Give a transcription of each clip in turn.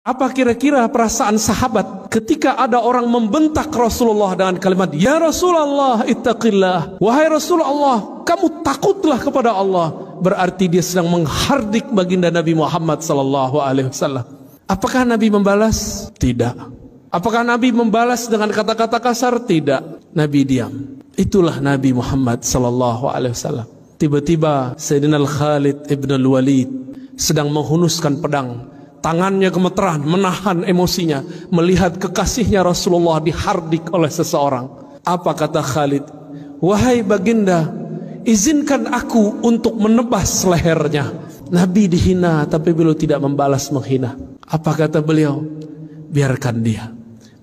Apa kira-kira perasaan sahabat ketika ada orang membentak Rasulullah dengan kalimat, "Ya Rasulullah, ittaqillah." Wahai Rasulullah, kamu takutlah kepada Allah. Berarti dia sedang menghardik baginda Nabi Muhammad sallallahu alaihi wasallam. Apakah Nabi membalas? Tidak. Apakah Nabi membalas dengan kata-kata kasar? Tidak. Nabi diam. Itulah Nabi Muhammad sallallahu alaihi wasallam. Tiba-tiba Sayyidina Khalid ibn al-Walid sedang menghunuskan pedang. Tangannya gemeteran, menahan emosinya, melihat kekasihnya Rasulullah dihardik oleh seseorang. Apa kata Khalid? "Wahai baginda, izinkan aku untuk menebas lehernya." Nabi dihina, tapi beliau tidak membalas menghina. Apa kata beliau? Biarkan dia.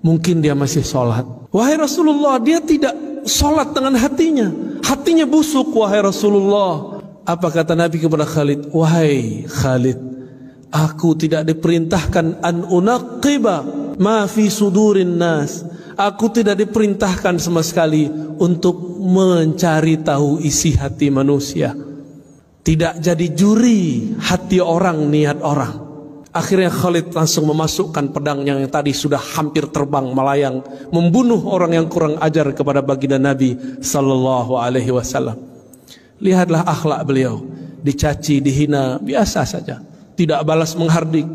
Mungkin dia masih sholat. Wahai Rasulullah, dia tidak sholat dengan hatinya. Hatinya busuk, wahai Rasulullah. Apa kata Nabi kepada Khalid? Wahai Khalid, aku tidak diperintahkan an unaqiba ma fi sudurin nas. Aku tidak diperintahkan sama sekali untuk mencari tahu isi hati manusia. Tidak jadi juri hati orang, niat orang. Akhirnya Khalid langsung memasukkan pedangnya yang tadi sudah hampir terbang melayang, membunuh orang yang kurang ajar kepada baginda Nabi sallallahu alaihi wasallam. Lihatlah akhlak beliau, dicaci, dihina, biasa saja. Tidak balas menghardik,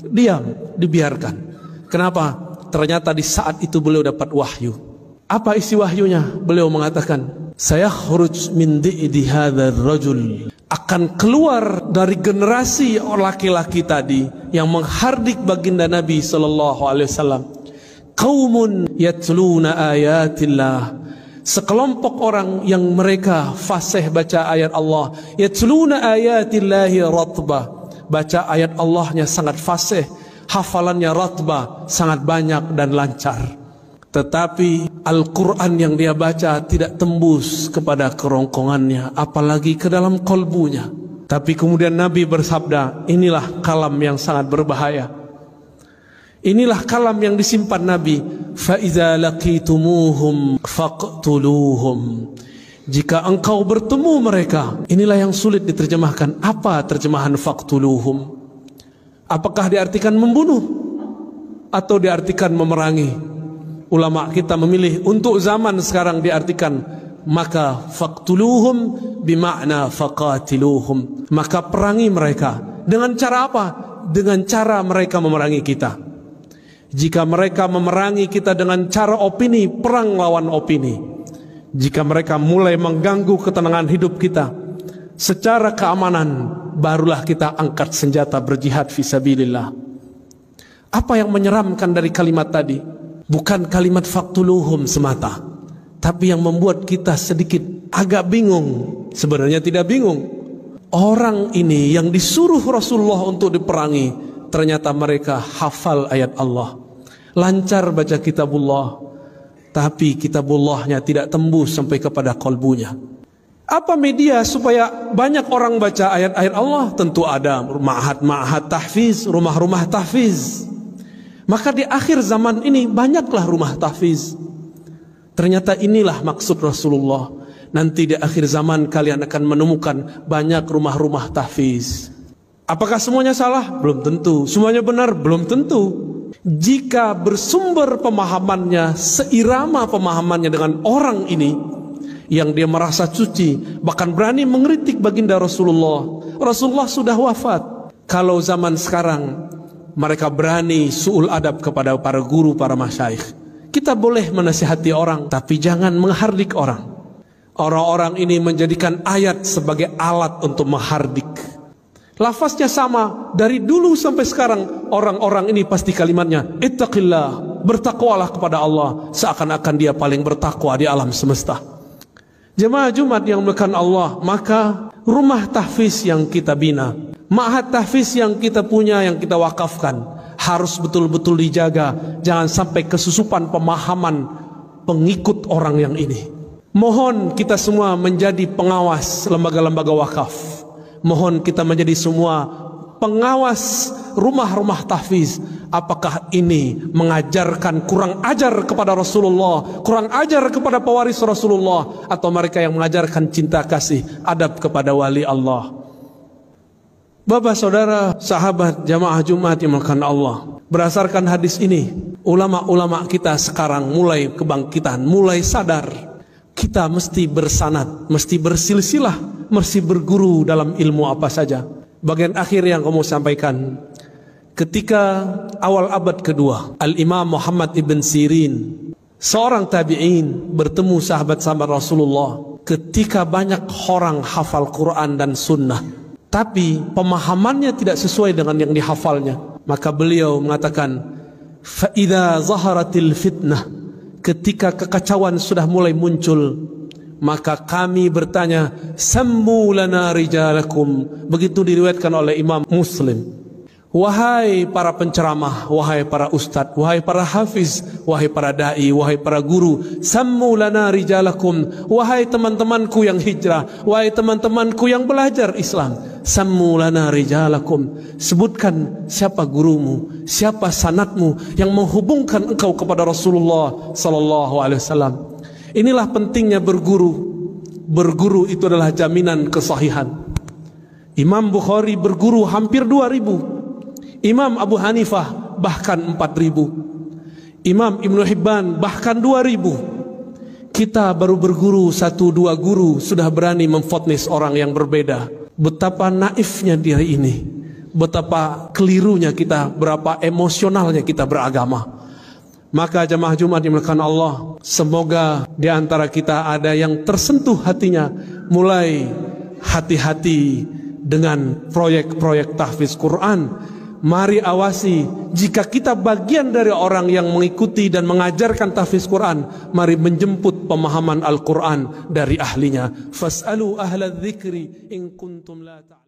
diam, dibiarkan. Kenapa? Ternyata di saat itu beliau dapat wahyu. Apa isi wahyunya? Beliau mengatakan, "Saya khuruj min di'di hadzal rajul." Akan keluar dari generasi laki-laki tadi yang menghardik baginda Nabi sallallahu alaihi wasallam. Qaumun yatluna ayatillah. Sekelompok orang yang mereka fasih baca ayat Allah. Yatluna ayatillahi ratbah. Baca ayat Allahnya sangat fasih, hafalannya ratbah, sangat banyak dan lancar. Tetapi Al-Quran yang dia baca tidak tembus kepada kerongkongannya, apalagi ke dalam kolbunya. Tapi kemudian Nabi bersabda, inilah kalam yang sangat berbahaya. Inilah kalam yang disimpan Nabi. فَإِذَا لَقِيتُمُوهُمْ فَاقْتُلُوهُمْ. Jika engkau bertemu mereka, inilah yang sulit diterjemahkan. Apa terjemahan faqtuluhum? Apakah diartikan membunuh atau diartikan memerangi? Ulama kita memilih untuk zaman sekarang diartikan maka faqtuluhum bimakna faqatiluhum. Maka perangi mereka. Dengan cara apa? Dengan cara mereka memerangi kita. Jika mereka memerangi kita dengan cara opini, perang lawan opini. Jika mereka mulai mengganggu ketenangan hidup kita secara keamanan, barulah kita angkat senjata berjihad fisabilillah. Apa yang menyeramkan dari kalimat tadi? Bukan kalimat faqtuluhum semata, tapi yang membuat kita sedikit agak bingung. Sebenarnya tidak bingung. Orang ini yang disuruh Rasulullah untuk diperangi, ternyata mereka hafal ayat Allah, lancar baca kitabullah, tapi kitabullahnya tidak tembus sampai kepada kolbunya. Apa media supaya banyak orang baca ayat-ayat Allah? Tentu ada ma'had tahfiz, rumah-rumah tahfiz. Maka di akhir zaman ini banyaklah rumah tahfiz. Ternyata inilah maksud Rasulullah. Nanti di akhir zaman kalian akan menemukan banyak rumah-rumah tahfiz. Apakah semuanya salah? Belum tentu. Semuanya benar? Belum tentu. Jika bersumber pemahamannya, seirama pemahamannya dengan orang ini yang dia merasa suci, bahkan berani mengkritik baginda Rasulullah. Rasulullah sudah wafat. Kalau zaman sekarang mereka berani su'ul adab kepada para guru, para masyayikh. Kita boleh menasihati orang, tapi jangan menghardik orang. Orang-orang ini menjadikan ayat sebagai alat untuk menghardik. Lafaznya sama, dari dulu sampai sekarang orang-orang ini pasti kalimatnya ittaqillah, bertakwalah kepada Allah, seakan-akan dia paling bertakwa di alam semesta. Jemaah Jumat yang dimuliakan Allah, maka rumah tahfiz yang kita bina, ma'had tahfiz yang kita punya, yang kita wakafkan, harus betul-betul dijaga. Jangan sampai kesusupan pemahaman pengikut orang yang ini. Mohon kita semua menjadi pengawas lembaga-lembaga wakaf. Mohon kita menjadi semua pengawas rumah-rumah tahfiz. Apakah ini mengajarkan kurang ajar kepada Rasulullah, kurang ajar kepada pewaris Rasulullah, atau mereka yang mengajarkan cinta kasih, adab kepada wali Allah? Bapak, saudara, sahabat, jamaah Jumat yang dimuliakan Allah, Berdasarkan hadis ini, ulama-ulama kita sekarang mulai kebangkitan, mulai sadar. Kita mesti bersanad, mesti bersilsilah, mesti berguru dalam ilmu apa saja. Bagian akhir yang kamu sampaikan, ketika awal abad kedua, Al-Imam Muhammad ibn Sirin, seorang tabi'in, bertemu sahabat-sahabat Rasulullah. Ketika banyak orang hafal Quran dan sunnah, tapi pemahamannya tidak sesuai dengan yang dihafalnya, maka beliau mengatakan, فَإِذَا ظَهَرَتِ الْفِتْنَةِ, ketika kekacauan sudah mulai muncul, maka kami bertanya, sammu lana rijalakum. Begitu diriwayatkan oleh Imam Muslim. Wahai para penceramah, wahai para ustadz, wahai para hafiz, wahai para da'i, wahai para guru, sammu lana rijalakum. Wahai teman-temanku yang hijrah, wahai teman-temanku yang belajar Islam, sammu lana rijalakum. Sebutkan siapa gurumu, siapa sanadmu yang menghubungkan engkau kepada Rasulullah sallallahu alaihi wasallam. Inilah pentingnya berguru. Berguru itu adalah jaminan kesahihan. Imam Bukhari berguru hampir 2.000. Imam Abu Hanifah bahkan 4.000. Imam Ibn Hibban bahkan 2.000. Kita baru berguru 1-2 guru sudah berani memfotnis orang yang berbeda. Betapa naifnya diri ini, betapa kelirunya kita, berapa emosionalnya kita beragama. Maka jamaah Jumat dimuliakan Allah, semoga di antara kita ada yang tersentuh hatinya, mulai hati-hati dengan proyek-proyek tahfiz Quran. Mari awasi, jika kita bagian dari orang yang mengikuti dan mengajarkan tahfiz Quran, mari menjemput pemahaman Al-Quran dari ahlinya. Fas'alu ahla dzikri in kuntum la ta'lamun.